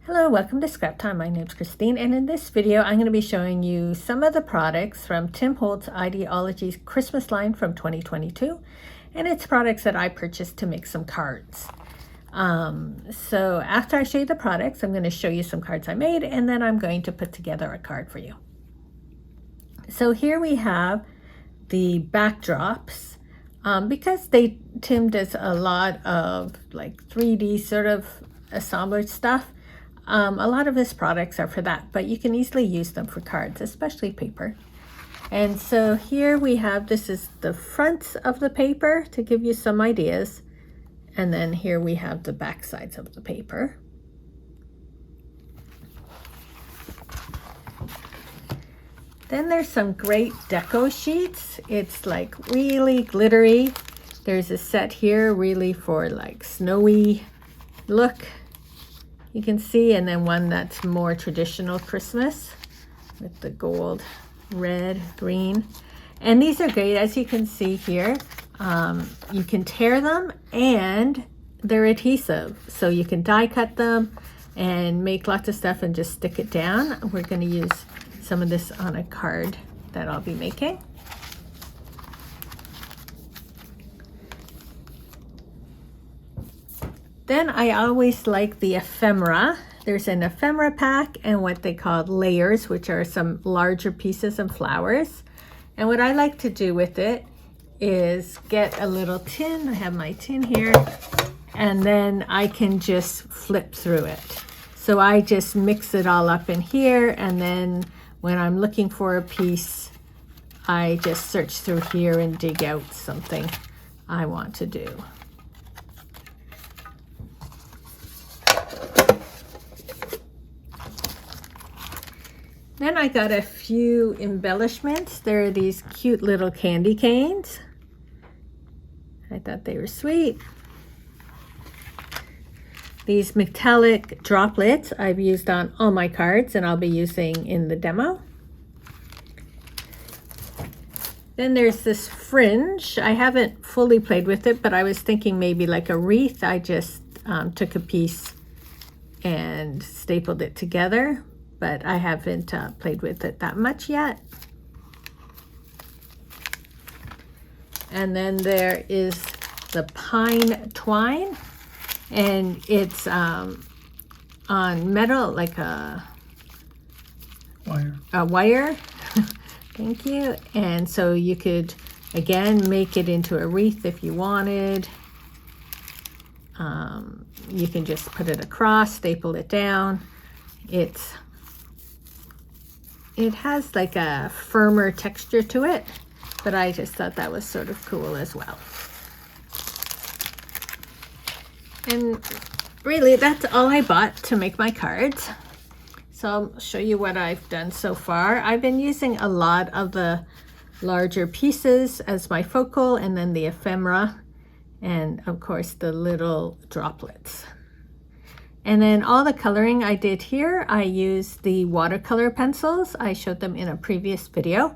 Hello, welcome to Scrap Time. My name's Christine, and in this video I'm going to be showing you some of the products from Tim Holtz Idea-ology's Christmas line from 2022, and it's products that I purchased to make some cards. So after I show you the products, I'm going to show you some cards I made, and then I'm going to put together a card for you. So here we have the backdrops, because Tim does a lot of like 3D sort of assemblage stuff. A lot of his products are for that, but you can easily use them for cards, especially paper. And so here we have, this is the fronts of the paper to give you some ideas. And then here we have the back sides of the paper. Then there's some great Deco sheets. It's like really glittery. There's a set here really for like snowy look. You can see, and then one that's more traditional Christmas with the gold, red, green. And these are great, as you can see here. You can tear them and they're adhesive. So you can die cut them and make lots of stuff and just stick it down. We're going to use some of this on a card that I'll be making. Then I always like the ephemera. There's an ephemera pack and what they call layers, which are some larger pieces of flowers. And what I like to do with it is get a little tin. I have my tin here, and then I can just flip through it. So I just mix it all up in here, and then when I'm looking for a piece, I just search through here and dig out something I want to do. Then I got a few embellishments. There are these cute little candy canes. I thought they were sweet. These metallic droplets I've used on all my cards and I'll be using in the demo. Then there's this fringe. I haven't fully played with it, but I was thinking maybe like a wreath. I just took a piece and stapled it together, but I haven't played with it that much yet. And then there is the pine twine, and it's on metal, like a wire. Thank you. And so you could again make it into a wreath if you wanted. You can just put it across, staple it down. It has like a firmer texture to it, but I just thought that was sort of cool as well. And really, that's all I bought to make my cards. So I'll show you what I've done so far. I've been using a lot of the larger pieces as my focal, and then the ephemera, and of course the little droplets. And then all the coloring I did here, I used the watercolor pencils. I showed them in a previous video,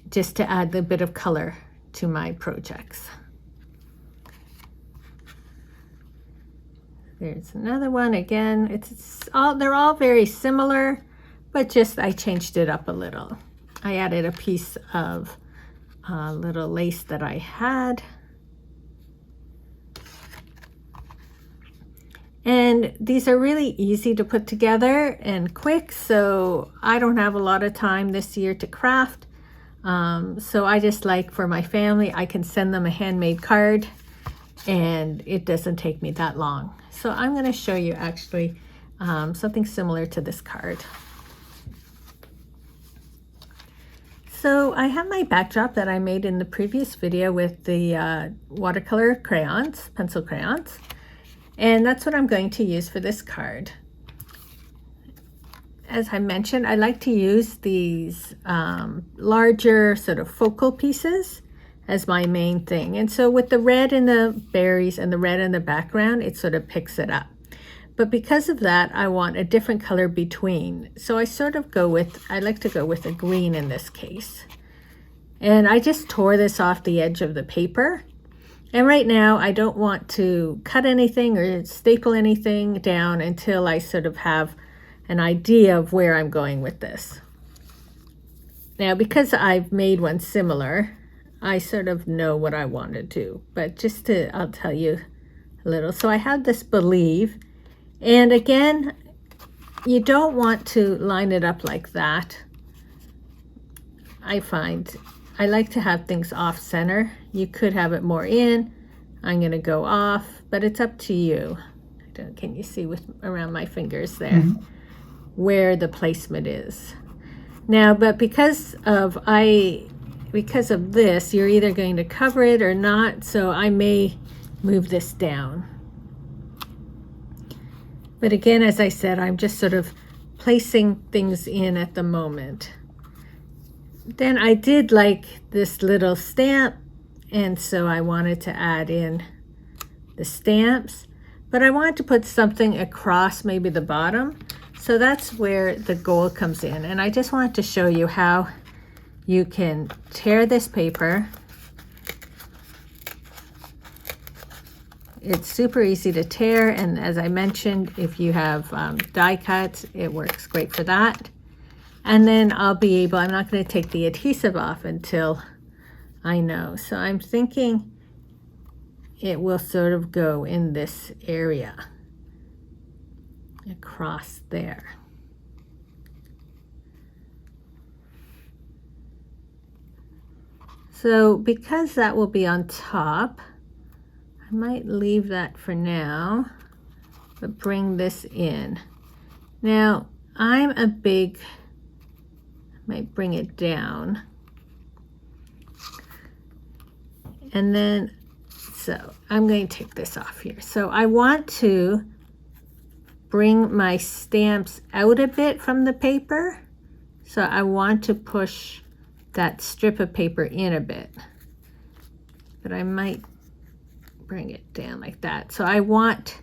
just to add a bit of color to my projects. There's another one. Again, they're all very similar, but just I changed it up a little. I added a piece of little lace that I had. And these are really easy to put together and quick, so I don't have a lot of time this year to craft. So I just like, for my family, I can send them a handmade card and it doesn't take me that long. So I'm going to show you actually something similar to this card. So I have my backdrop that I made in the previous video with the watercolor crayons, pencil crayons. And that's what I'm going to use for this card. As I mentioned, I like to use these larger sort of focal pieces as my main thing. And so with the red in the berries and the red in the background, it sort of picks it up. But because of that, I want a different color between. So I sort of I like to go with a green in this case. And I just tore this off the edge of the paper. And right now I don't want to cut anything or staple anything down until I sort of have an idea of where I'm going with this. Now, because I've made one similar, I sort of know what I want to do, but just to, I'll tell you a little. So I have this believe, and again, you don't want to line it up like that. I find I like to have things off center. You could have it more in. I'm going to go off, but it's up to you. Can you see with around my fingers there where the placement is? Now, but because of this, you're either going to cover it or not, so I may move this down. But again, as I said, I'm just sort of placing things in at the moment. Then I did like this little stamp, and so I wanted to add in the stamps, but I wanted to put something across maybe the bottom. So that's where the gold comes in. And I just wanted to show you how you can tear this paper. It's super easy to tear, and as I mentioned, if you have die cuts, it works great for that. And then I'm not going to take the adhesive off until I know. So I'm thinking it will sort of go in this area across there. So because that will be on top, I might leave that for now, but bring this in. Now, I might bring it down. And then, so I'm going to take this off here. So I want to bring my stamps out a bit from the paper. So I want to push that strip of paper in a bit. But I might bring it down like that. So I want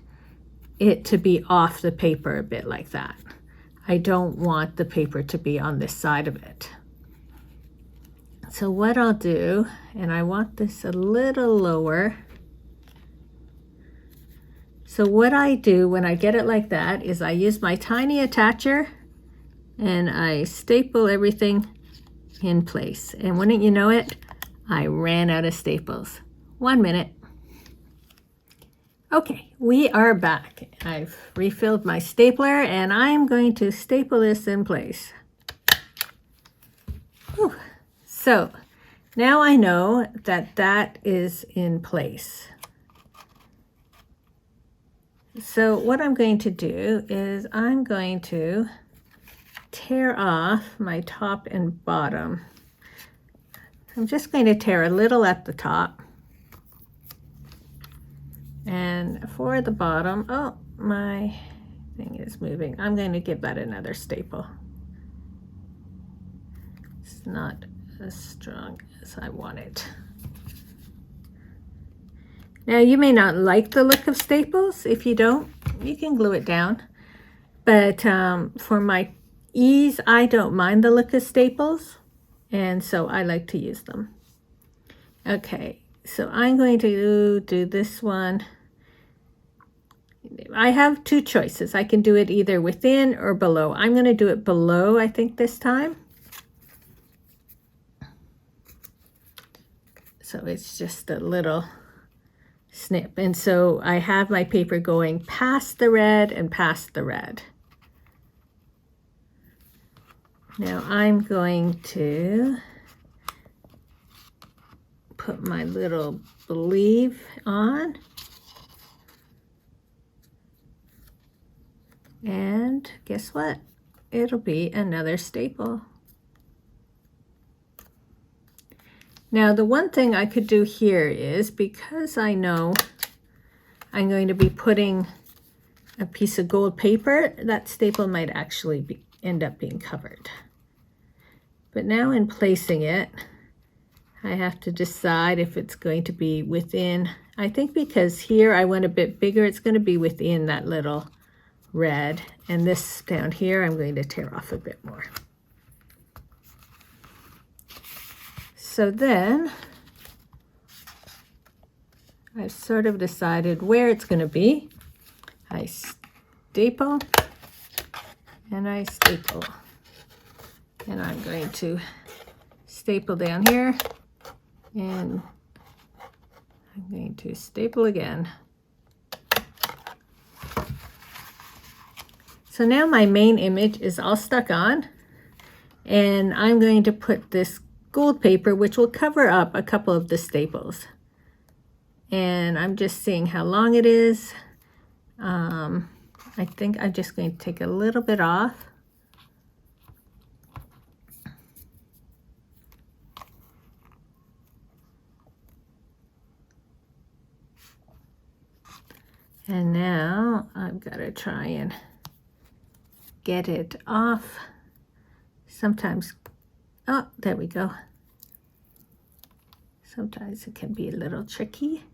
it to be off the paper a bit like that. I don't want the paper to be on this side of it. So what I'll do, and I want this a little lower. So what I do when I get it like that is I use my tiny attacher and I staple everything in place. And wouldn't you know it, I ran out of staples. 1 minute. Okay, we are back. I've refilled my stapler and I'm going to staple this in place. Whew. So now I know that that is in place. So what I'm going to do is I'm going to tear off my top and bottom. I'm just going to tear a little at the top. And for the bottom, oh, my thing is moving. I'm going to give that another staple. It's not as strong as I want it. Now, you may not like the look of staples. If you don't, you can glue it down. But for my ease, I don't mind the look of staples, and so I like to use them. Okay, so I'm going to do this one. I have two choices. I can do it either within or below. I'm going to do it below, I think, this time. So it's just a little snip. And so I have my paper going past the red and past the red. Now I'm going to put my little believe on. And guess what? It'll be another staple. Now, the one thing I could do here is, because I know I'm going to be putting a piece of gold paper, that staple might actually end up being covered. But now in placing it, I have to decide if it's going to be within. I think because here I went a bit bigger, it's going to be within that little red, and this down here I'm going to tear off a bit more. So then I've sort of decided where it's going to be. I staple and I staple. And I'm going to staple down here, and I'm going to staple again. So now my main image is all stuck on, and I'm going to put this gold paper, which will cover up a couple of the staples. And I'm just seeing how long it is. I think I'm just going to take a little bit off. And now I've got to try and get it off. Sometimes, oh, there we go. Sometimes it can be a little tricky.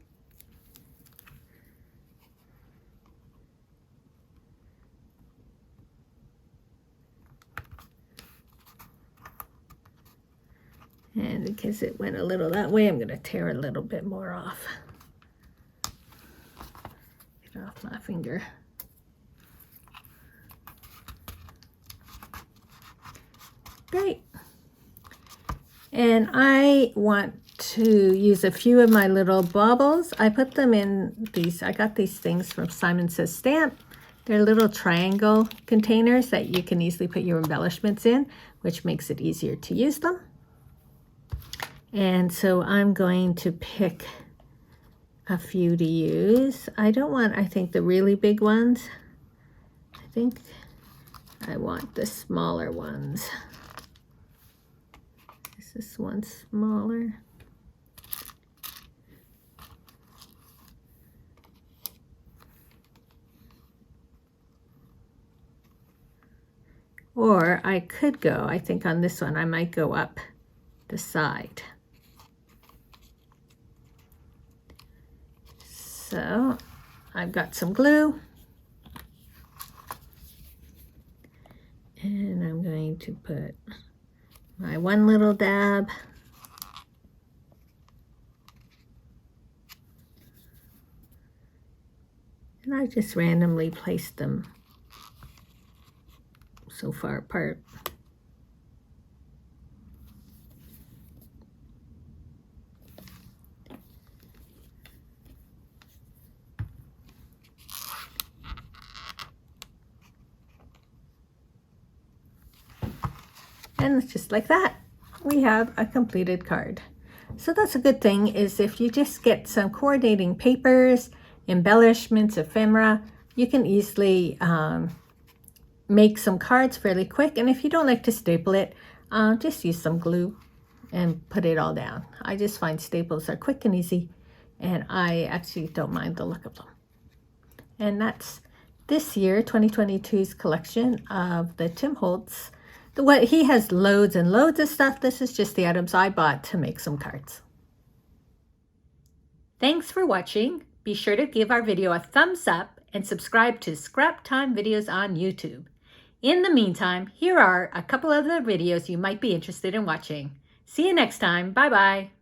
And because it went a little that way, I'm going to tear a little bit more off. Get off my finger. Great. And I want to use a few of my little baubles. I put them in these, I got these things from Simon Says Stamp. They're little triangle containers that you can easily put your embellishments in, which makes it easier to use them. And so I'm going to pick a few to use. I don't want, I think, the really big ones. I think I want the smaller ones. Is this one smaller? Or I could go, I think on this one, I might go up the side. So I've got some glue, and I'm going to put my one little dab. And I just randomly placed them so far apart. And just like that, we have a completed card. So that's a good thing, is if you just get some coordinating papers, embellishments, ephemera, you can easily make some cards fairly quick. And if you don't like to staple it, just use some glue and put it all down. I just find staples are quick and easy, and I actually don't mind the look of them. And that's this year, 2022's collection of the Tim Holtz. What he has loads and loads of stuff. This is just the items I bought to make some cards. Thanks for watching. Be sure to give our video a thumbs up and subscribe to Scrap Time videos on YouTube. In the meantime, here are a couple of the videos you might be interested in watching. See you next time. Bye-bye.